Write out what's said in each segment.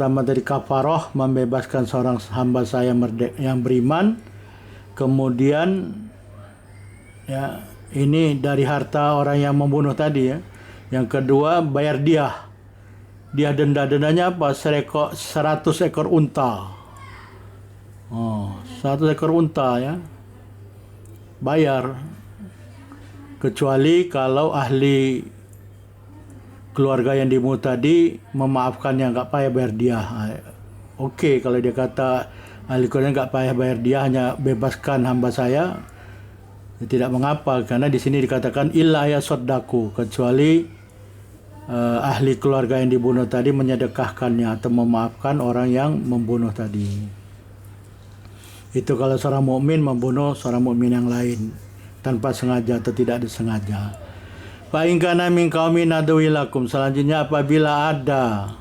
Pertama dari kafaroh, membebaskan seorang hamba saya yang beriman. Kemudian ya, ini dari harta orang yang membunuh tadi ya. Yang kedua, bayar dia. Dia dendanya apa? 100 ekor unta. Oh, 100 ekor unta ya. Bayar. Kecuali kalau ahli keluarga yang dibunuh tadi memaafkannya, nggak payah bayar dia. Oke, kalau dia kata ahli keluarga nggak payah bayar dia, hanya bebaskan hamba saya, ya tidak mengapa, karena di sini dikatakan illa yasaddaku, kecuali ahli keluarga yang dibunuh tadi menyedekahkannya atau memaafkan orang yang membunuh tadi. Itu kalau seorang mukmin membunuh seorang mukmin yang lain tanpa sengaja atau tidak disengaja. Fa in kana min qaumin aduwilakum, selanjutnya apabila ada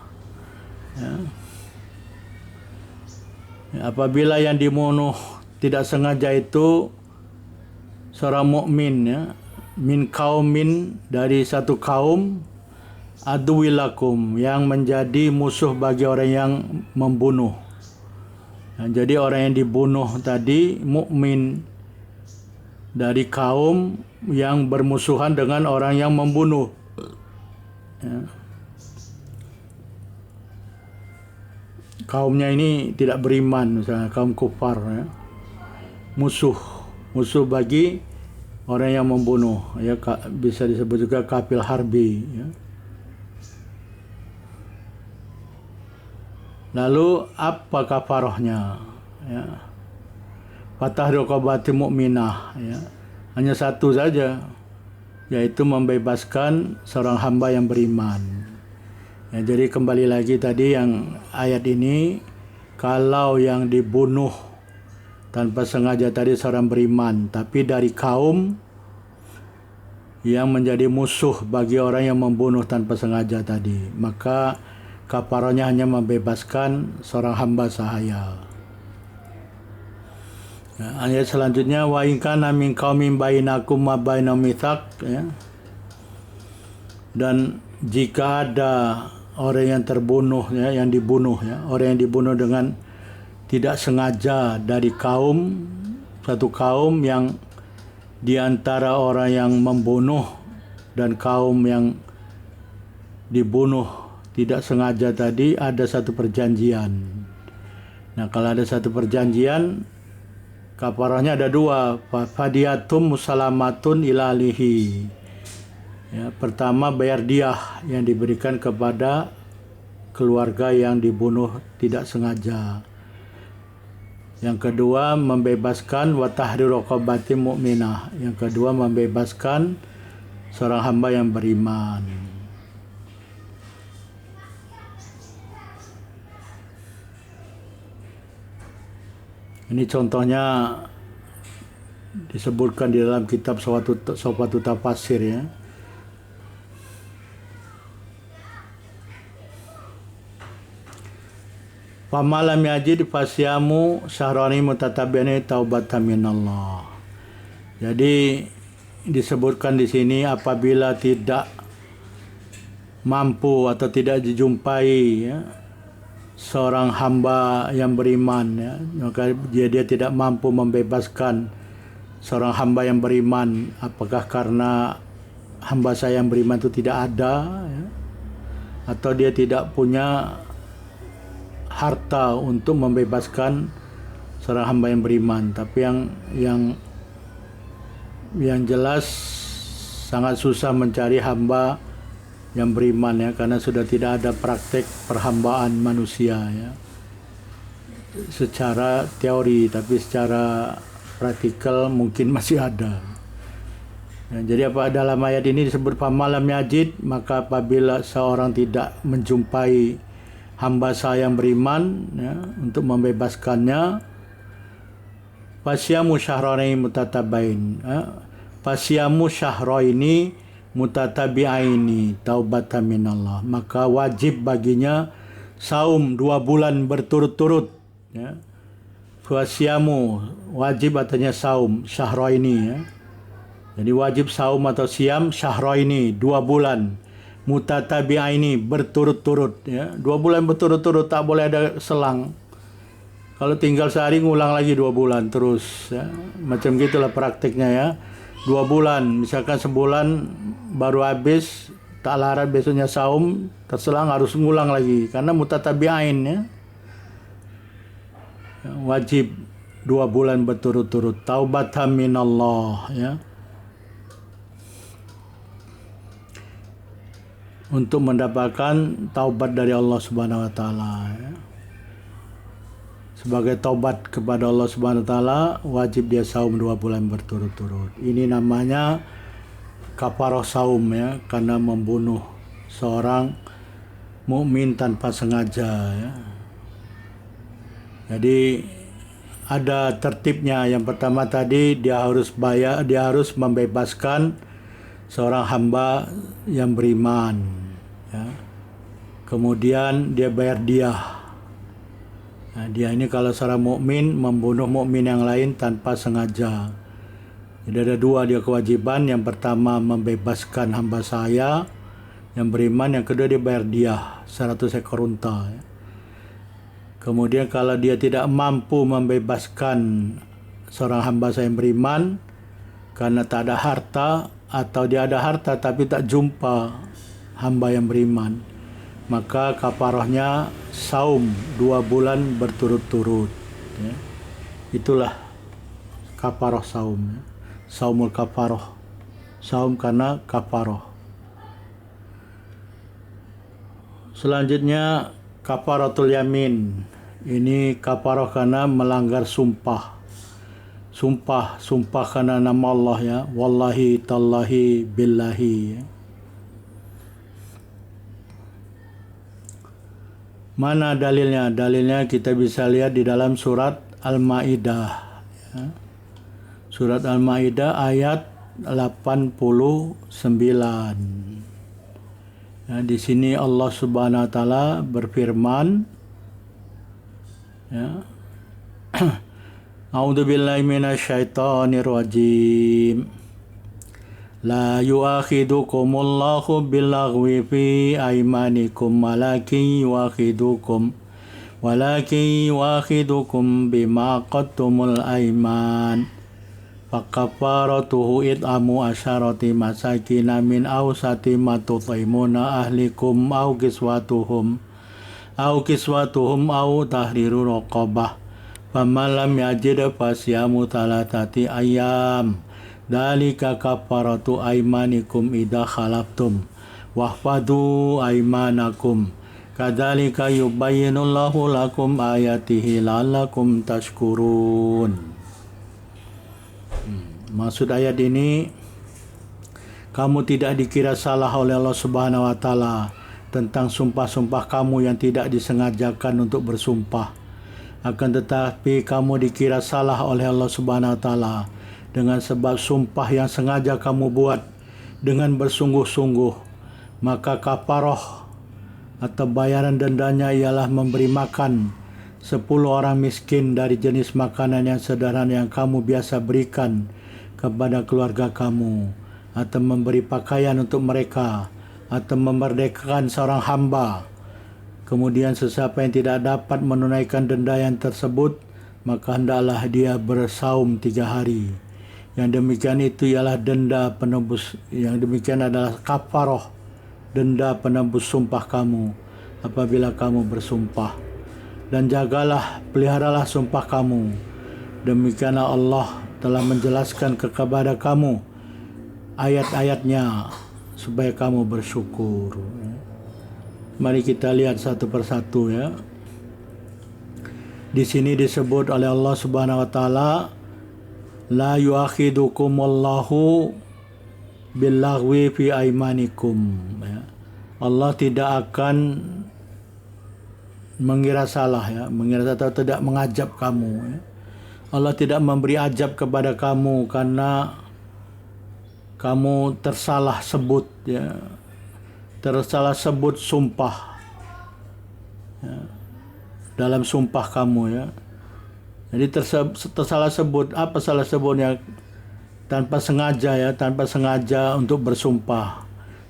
apabila yang dibunuh tidak sengaja itu seorang mukmin ya, min qaumin, dari satu kaum, aduwilakum, yang menjadi musuh bagi orang yang membunuh. Jadi orang yang dibunuh tadi mukmin dari kaum yang bermusuhan dengan orang yang membunuh. Ya. Kaumnya ini tidak beriman, misalnya kaum kufar, ya. Musuh bagi orang yang membunuh, ya, bisa disebut juga kafir harbi. Ya. Lalu apa kafarohnya? Ya. Fatahriru raqabati mu'minah, ya. Hanya satu saja, yaitu membebaskan seorang hamba yang beriman. Ya, jadi kembali lagi tadi yang ayat ini, kalau yang dibunuh tanpa sengaja tadi seorang beriman, tapi dari kaum yang menjadi musuh bagi orang yang membunuh tanpa sengaja tadi, maka kafarohnya hanya membebaskan seorang hamba sahaya. Ya, ayat selanjutnya, wa in kana min qaumin bainakum wa bainahum mitsaq, ya. Dan jika ada orang yang terbunuh, ya, yang dibunuh, ya, orang yang dibunuh dengan tidak sengaja dari satu kaum yang diantara orang yang membunuh dan kaum yang dibunuh tidak sengaja tadi ada satu perjanjian. Nah, kalau ada satu perjanjian, kafarahnya ada dua, fadiyatum musalamatun ila alihi. Ya, pertama bayar diah yang diberikan kepada keluarga yang dibunuh tidak sengaja. Yang kedua membebaskan wa tahriru raqabati mu'minah. Yang kedua membebaskan seorang hamba yang beriman. Ini contohnya disebutkan di dalam kitab Sofatu Tafasir, ya. Famalam yajid fasyamu syahrani mutatabi'ani taubatan minallah. Jadi disebutkan di sini apabila tidak mampu atau tidak dijumpai, ya, seorang hamba yang beriman, ya, maka dia tidak mampu membebaskan seorang hamba yang beriman, apakah karena hamba saya yang beriman itu tidak ada, ya, atau dia tidak punya harta untuk membebaskan seorang hamba yang beriman. Tapi yang jelas sangat susah mencari hamba yang beriman, ya, karena sudah tidak ada praktek perhambaan manusia, ya, secara teori, tapi secara praktikal mungkin masih ada. Ya, jadi apa dalam ayat ini disebut famalam yajid, maka apabila seorang tidak menjumpai hamba saya yang beriman, ya, untuk membebaskannya, fasyamu syahraini mutatabain, ya, fasyamu syahraini mutatabi'aini taubatan minallah, maka wajib baginya saum 2 bulan berturut-turut, ya. Fasyamu wajib artinya saum, syahraini, ya. Jadi wajib saum atau siam syahraini 2 bulan mutatabi'aini, berturut-turut ya. 2 bulan berturut-turut, tak boleh ada selang. Kalau tinggal sehari ngulang lagi 2 bulan terus ya. Macam gitulah praktiknya ya. 2 bulan, misalkan sebulan baru habis, tak larat besoknya saum, terselang harus ngulang lagi karena mutatabi'ain ya. Wajib 2 bulan berturut-turut, taubatan minallah ya. Untuk mendapatkan taubat dari Allah Subhanahu wa taala ya. Sebagai taubat kepada Allah Subhanahu wa taala, wajib dia saum 2 bulan berturut-turut. Ini namanya kafarah saum ya, karena membunuh seorang mukmin tanpa sengaja ya. Jadi ada tertibnya. Yang pertama tadi dia harus membebaskan seorang hamba yang beriman ya. Kemudian dia bayar diah. Nah, dia ini kalau seorang mukmin membunuh mukmin yang lain tanpa sengaja. Jadi ada 2 dia kewajiban. Yang pertama membebaskan hamba saya yang beriman, yang kedua dia bayar diah 100 ekor unta ya. Kemudian kalau dia tidak mampu membebaskan seorang hamba saya yang beriman karena tak ada harta, atau dia ada harta tapi tak jumpa hamba yang beriman, maka kafarahnya saum 2 bulan berturut-turut ya. Itulah kafarah saum ya. Saumul kafarah, saum karena kafarah. Selanjutnya kafaratul yamin. Ini kafarah karena melanggar sumpah. Sumpah karena nama Allah ya. Wallahi tallahi billahi ya. Mana dalilnya? Dalilnya kita bisa lihat di dalam surat Al-Maidah ya. Surat Al-Maidah ayat 89. Ya, di sini Allah Subhanahu wa taala berfirman ya. A'udzubillahi minasyaitonir rajim. La yu'akhidukumullahu billaghwi fi aymanikum walakin yu'akhidukum bima qadtumul ayman. Fakafaratuhu it'amu asyarati masakina min awsati ma tut'imuna ahlikum aw kiswatuhum aw tahriru raqabah. Faman lam yajid fasyamu thalathati ayyam. Dzalika kafaratu aymanikum idza khalaftum wahfadhu aymanakum. Kadzalika yubayyinullahu lakum ayatihi la'allakum tashkurun. Maksud ayat ini, kamu tidak dikira salah oleh Allah Subhanahu wa taala tentang sumpah-sumpah kamu yang tidak disengajakan untuk bersumpah. Akan tetapi kamu dikira salah oleh Allah Subhanahu wa taala dengan sebab sumpah yang sengaja kamu buat dengan bersungguh-sungguh. Maka kafarah atau bayaran dendanya ialah memberi makan 10 orang miskin dari jenis makanan yang sederhana yang kamu biasa berikan kepada keluarga kamu, atau memberi pakaian untuk mereka, atau memerdekakan seorang hamba. Kemudian sesiapa yang tidak dapat menunaikan denda yang tersebut, maka hendaklah dia bersaum 3 hari. Yang demikian itu ialah denda penebus, yang demikian adalah kafarah, denda penebus sumpah kamu apabila kamu bersumpah. Dan jagalah, peliharalah sumpah kamu. Demikianlah Allah telah menjelaskan kepada kamu ayat-ayatnya supaya kamu bersyukur. Mari kita lihat satu persatu ya. Di sini disebut oleh Allah Subhanahu wa taala, la yu'akhidukumullahu billaghwi fi aymanikum ya. Allah tidak akan mengira salah ya, mengira atau tidak mengajab kamu ya. Allah tidak memberi ajab kepada kamu karena kamu tersalah sebut ya, tersalah sebut sumpah ya, dalam sumpah kamu ya. Jadi tersalah sebut, apa salah sebutnya? Tanpa sengaja ya, tanpa sengaja untuk bersumpah.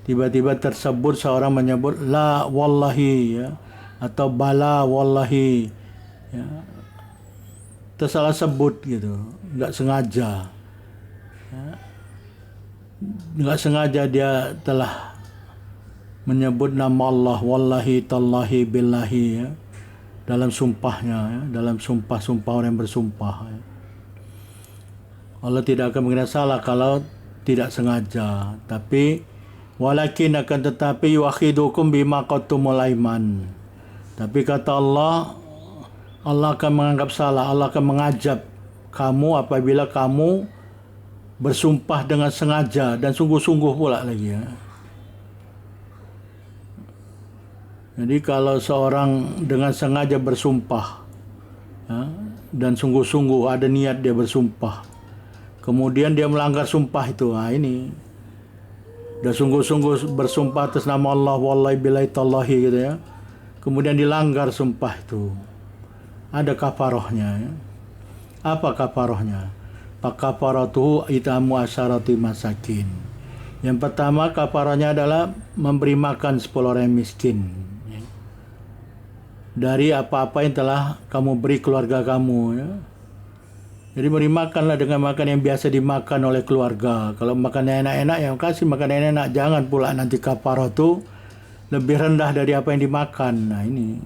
tiba-tiba tersebut seorang menyebut la wallahi, ya, atau bala wallahi, ya, tersalah sebut gitu, nggak sengaja, ya, nggak sengaja dia telah menyebut nama Allah wallahi tallahi billahi, ya, dalam sumpahnya, ya, dalam sumpah orang yang bersumpah, ya. Allah tidak akan mengira salah kalau tidak sengaja, tapi walakin akan tetapi yuakhidukum bima qattumul aiman. Tapi kata Allah, Allah akan menganggap salah, Allah akan mengajab kamu apabila kamu bersumpah dengan sengaja dan sungguh-sungguh pula lagi, ya. Jadi kalau seorang dengan sengaja bersumpah, ya, dan sungguh-sungguh ada niat dia bersumpah, kemudian dia melanggar sumpah itu, ini udah sungguh-sungguh bersumpah atas nama Allah wallahi billahi tallahi gitu, ya, kemudian dilanggar sumpah itu, ada kafarahnya, ya. Apa kafarahnya? Kafaratuhu itamu asyarati masakin. Yang pertama kafarahnya adalah memberi makan 10 orang miskin, ya, dari apa-apa yang telah kamu beri keluarga kamu, ya. Jadi beri makanlah dengan makan yang biasa dimakan oleh keluarga. Kalau makannya enak-enak, ya kasih makan enak-enak. Jangan pula nanti kafarah itu lebih rendah dari apa yang dimakan. Nah ini,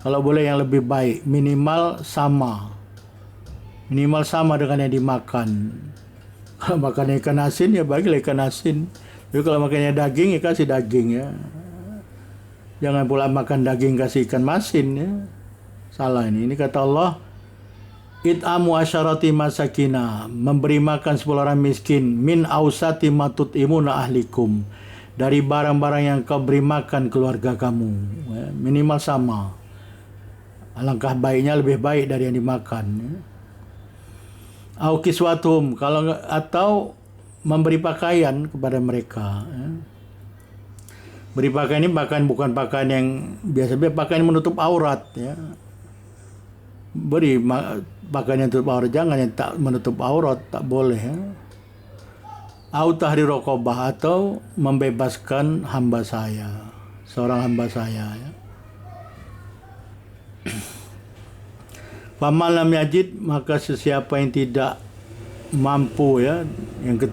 kalau boleh yang lebih baik, minimal sama dengan yang dimakan. Kalau makan ikan asin, ya bagilah ikan asin. Jadi kalau makannya daging, ya kasih daging, ya. Jangan pula makan daging kasih ikan masin, ya. Salah ini. Ini kata Allah, it'amu asyarati masakina, memberi makan 10 orang miskin, min ausati matut imuna ahlikum, dari barang-barang yang kau beri makan keluarga kamu, ya, minimal sama. Alangkah baiknya lebih baik dari yang dimakan, ya. Au kiswatum, atau memberi pakaian kepada mereka, ya. Beri pakaian ini bukan pakaian yang biasa, pakaian menutup aurat, ya. Beri pakaian yang tutup aurat, jangan yang tak menutup aurat, tak boleh, ya. Au tahrir raqabah, atau membebaskan hamba saya, seorang hamba saya, ya. Faman lam yajid, maka sesiapa yang tidak mampu, ya, yang